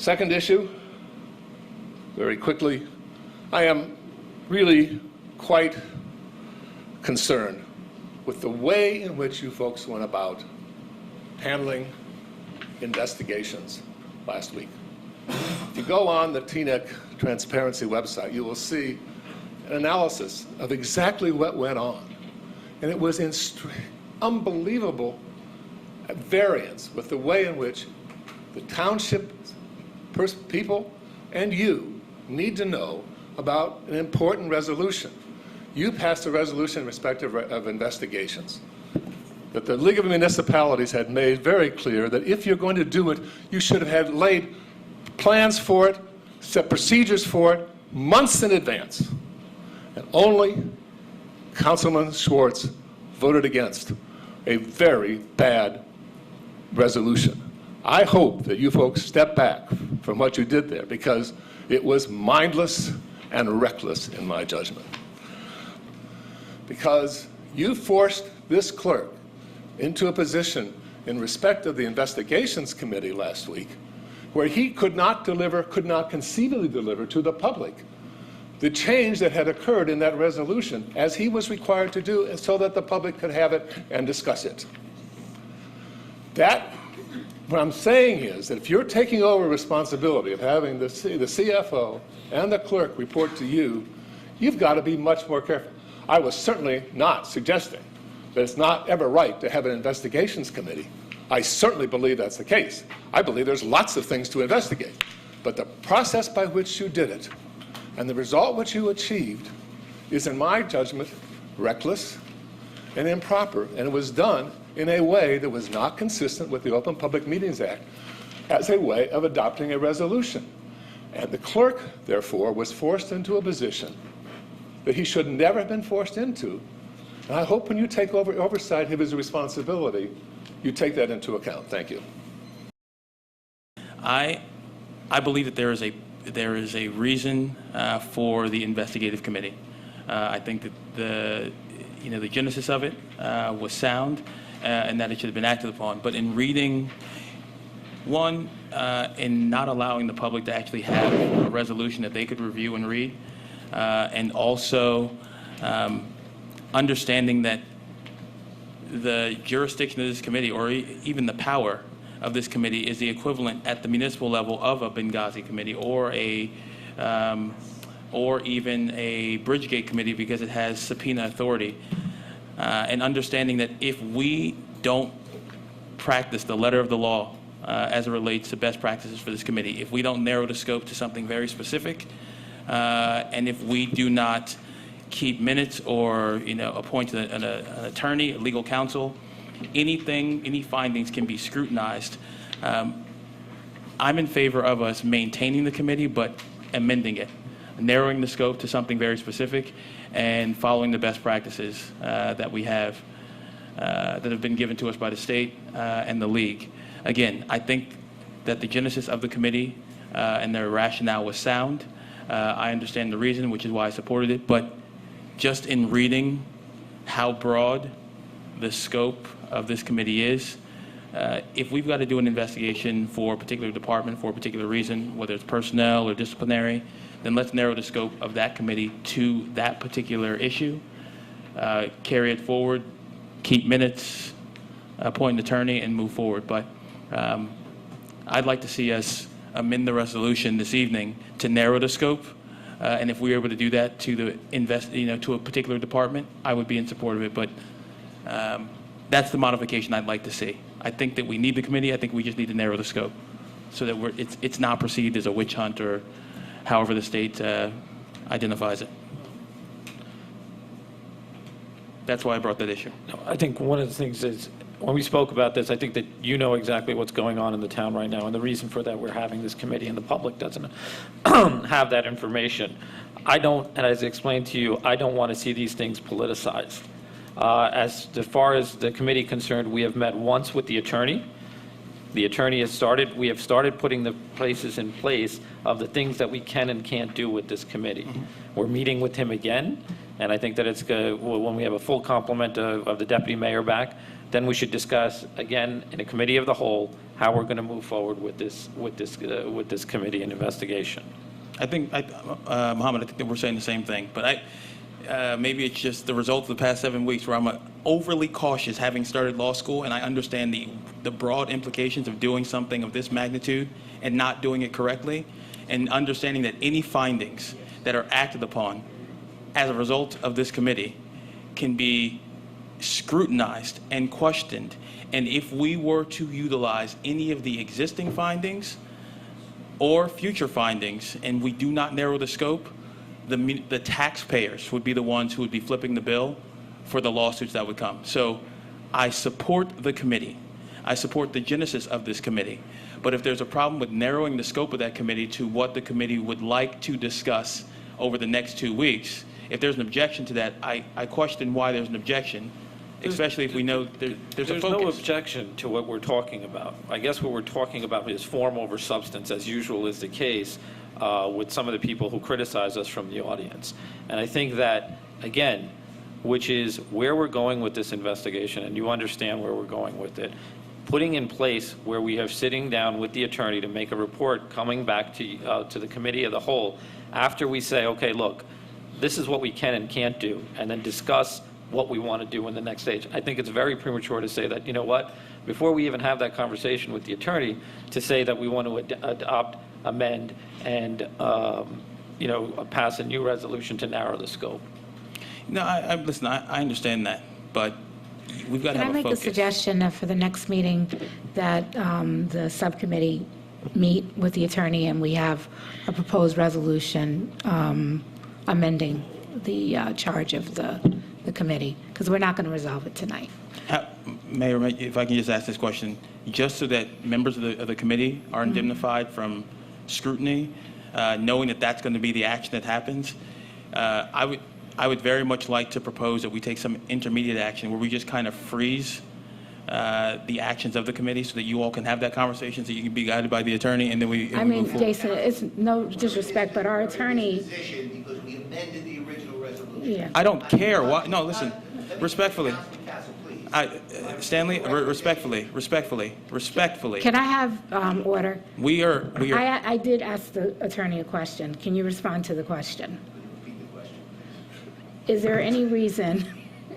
Second issue, very quickly, I am really quite concerned with the way in which you folks went about handling investigations last week. If you go on the Teaneck Transparency website, you will see an analysis of exactly what went on. And it was in unbelievable variance with the way in which the township people and you need to know about an important resolution. You passed a resolution in respect of investigations that the League of Municipalities had made very clear that if you're going to do it, you should have had laid plans for it, set procedures for it, months in advance. And only Councilman Schwartz voted against a very bad resolution. I hope that you folks step back from what you did there, because it was mindless and reckless in my judgment. Because you forced this clerk into a position in respect of the investigations committee last week where he could not conceivably deliver to the public the change that had occurred in that resolution as he was required to do, so that the public could have it and discuss it. What I'm saying is that if you're taking over responsibility of having the CFO and the clerk report to you, you've got to be much more careful. I was certainly not suggesting that it's not ever right to have an investigations committee. I certainly believe that's the case. I believe there's lots of things to investigate. But the process by which you did it and the result which you achieved is, in my judgment, reckless and improper, and it was done in a way that was not consistent with the Open Public Meetings Act as a way of adopting a resolution. And the clerk, therefore, was forced into a position that he should never have been forced into. And I hope when you take over oversight of his responsibility, you take that into account. Thank you. I believe that there is a reason for the investigative committee. I think that the genesis of it was sound, and that it should have been acted upon. But in reading, in not allowing the public to actually have a resolution that they could review and read, and also understanding that the jurisdiction of this committee, or even the power of this committee, is the equivalent at the municipal level of a Benghazi committee or even a Bridgegate committee, because it has subpoena authority. And understanding that if we don't practice the letter of the law as it relates to best practices for this committee, if we don't narrow the scope to something very specific, and if we do not keep minutes or appoint an attorney, a legal counsel, any findings can be scrutinized. I'm in favor of us maintaining the committee, but amending it, narrowing the scope to something very specific, and following the best practices that we have that have been given to us by the state and the league. Again, I think that the genesis of the committee and their rationale was sound. I understand the reason, which is why I supported it, but just in reading how broad the scope of this committee is, if we've got to do an investigation for a particular department for a particular reason, whether it's personnel or disciplinary, then let's narrow the scope of that committee to that particular issue, carry it forward, keep minutes, appoint an attorney, and move forward. But I'd like to see us amend the resolution this evening to narrow the scope, and if we were able to do that to to a particular department, I would be in support of it. But that's the modification I'd like to see. I think that we need the committee. I think we just need to narrow the scope so that it's not perceived as a witch hunt, or however the state identifies it. That's why I brought that issue. I think one of the things is, when we spoke about this, I think that you know exactly what's going on in the town right now, and the reason for that, we're having this committee, and the public doesn't have that information. And as I explained to you, I don't want to see these things politicized. As far as the committee concerned, we have met once with the attorney. The attorney we have started putting the places in place of the things that we can and can't do with this committee. Mm-hmm. We're meeting with him again, and I think that it's good when we have a full complement of the deputy mayor back, then we should discuss again in a committee of the whole how we're going to move forward with this committee and investigation. I think, Mohammed, I think that we're saying the same thing, but maybe it's just the result of the past 7 weeks where I'm overly cautious, having started law school, and I understand the broad implications of doing something of this magnitude and not doing it correctly, and understanding that any findings that are acted upon as a result of this committee can be scrutinized and questioned. And if we were to utilize any of the existing findings or future findings, and we do not narrow the scope, the taxpayers would be the ones who would be flipping the bill for the lawsuits that would come. So I support the committee. I support the genesis of this committee. But if there's a problem with narrowing the scope of that committee to what the committee would like to discuss over the next 2 weeks, if there's an objection to that, I question why there's an objection, especially if we know there's a focus. There's no objection to what we're talking about. I guess what we're talking about is form over substance, as usual is the case with some of the people who criticize us from the audience. And I think that, again, which is where we're going with this investigation, and you understand where we're going with it, putting in place where we have sitting down with the attorney to make a report coming back to the committee of the whole after we say, okay, look, this is what we can and can't do, and then discuss what we want to do in the next stage. I think it's very premature to say that, you know what, before we even have that conversation with the attorney, to say that we want to adopt, amend, and pass a new resolution to narrow the scope. No, listen, I understand that, but we've got to have a focus. Can I make a suggestion for the next meeting that the subcommittee meet with the attorney and we have a proposed resolution amending the charge of the committee, because we're not going to resolve it tonight. Mayor, if I can just ask this question, just so that members of the committee are indemnified from scrutiny, knowing that that's going to be the action that happens, I would very much like to propose that we take some intermediate action where we just kind of freeze the actions of the committee so that you all can have that conversation, so you can be guided by the attorney, and then we move forward. Jason, it's no disrespect, but our attorney... Because we amended the original resolution. Yeah. I don't care. No, listen, respectfully. Stanley, respectfully. Can I have order? We are. I did ask the attorney a question. Can you respond to the question? Is there any reason,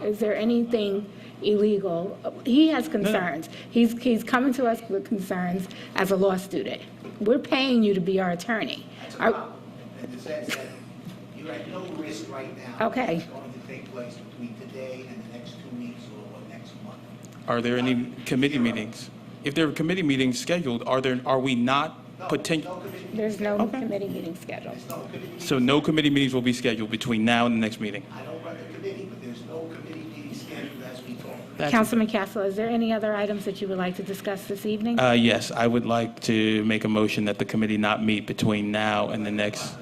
is there anything illegal? He has concerns. He's coming to us with concerns as a law student. We're paying you to be our attorney. That's a problem. In the sense that you're at no risk right now. Okay. It's going to take place between today and the next 2 weeks or next month. Are there any committee meetings? If there are committee meetings scheduled, are we not potential? There's no committee meeting scheduled. So no committee meetings will be scheduled between now and the next meeting? I don't run the committee, but there's no committee meeting scheduled as we talk. Councilman Castle, is there any other items that you would like to discuss this evening? Yes, I would like to make a motion that the committee not meet between now and the next.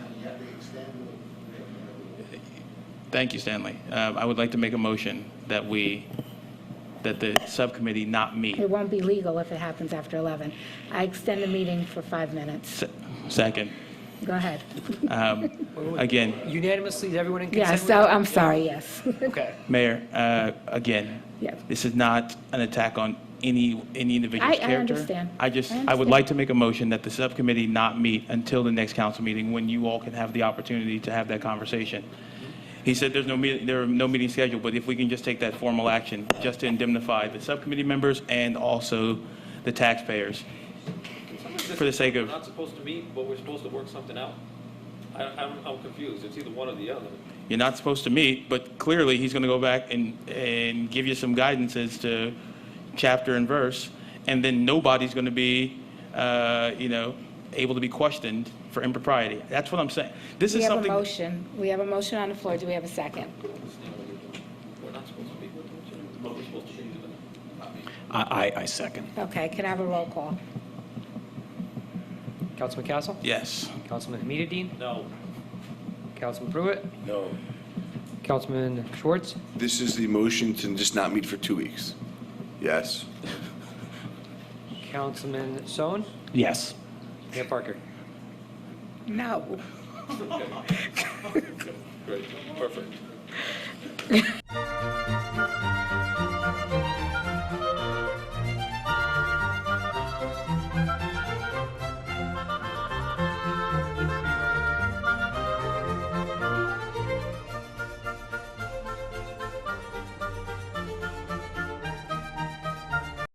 Thank you, Stanley. I would like to make a motion that the subcommittee not meet. It won't be legal if it happens after 11. I extend the meeting for 5 minutes. Second. Go ahead. Again, Unanimously, is everyone in Yeah, consent? so I'm sorry, yes. Okay. Mayor, again, Yes. this is not an attack on any individual's I character. understand. I would understand. like to make a motion that the subcommittee not meet until the next council meeting, when you all can have the opportunity to have that conversation. He said there are no meetings scheduled, but if we can just take that formal action, just to indemnify the subcommittee members and also the taxpayers, for the sake of... We're not supposed to meet, but we're supposed to work something out. I'm confused. It's either one or the other. You're not supposed to meet, but clearly he's going to go back and give you some guidance as to chapter and verse, and then nobody's going to be, able to be questioned for impropriety. That's what I'm saying. This We is have a something. motion. We have a motion on the floor. Do we have a second? We're not supposed to meet, but we're supposed to be. I second. Okay, can I have a roll call? Councilman Castle? Yes. Councilman Hameeduddin? No. Councilman Pruitt? No. Councilman Schwartz? This is the motion to just not meet for 2 weeks. Yes. Councilman Sohn? Yes. Mayor Parker? No. Great. Perfect.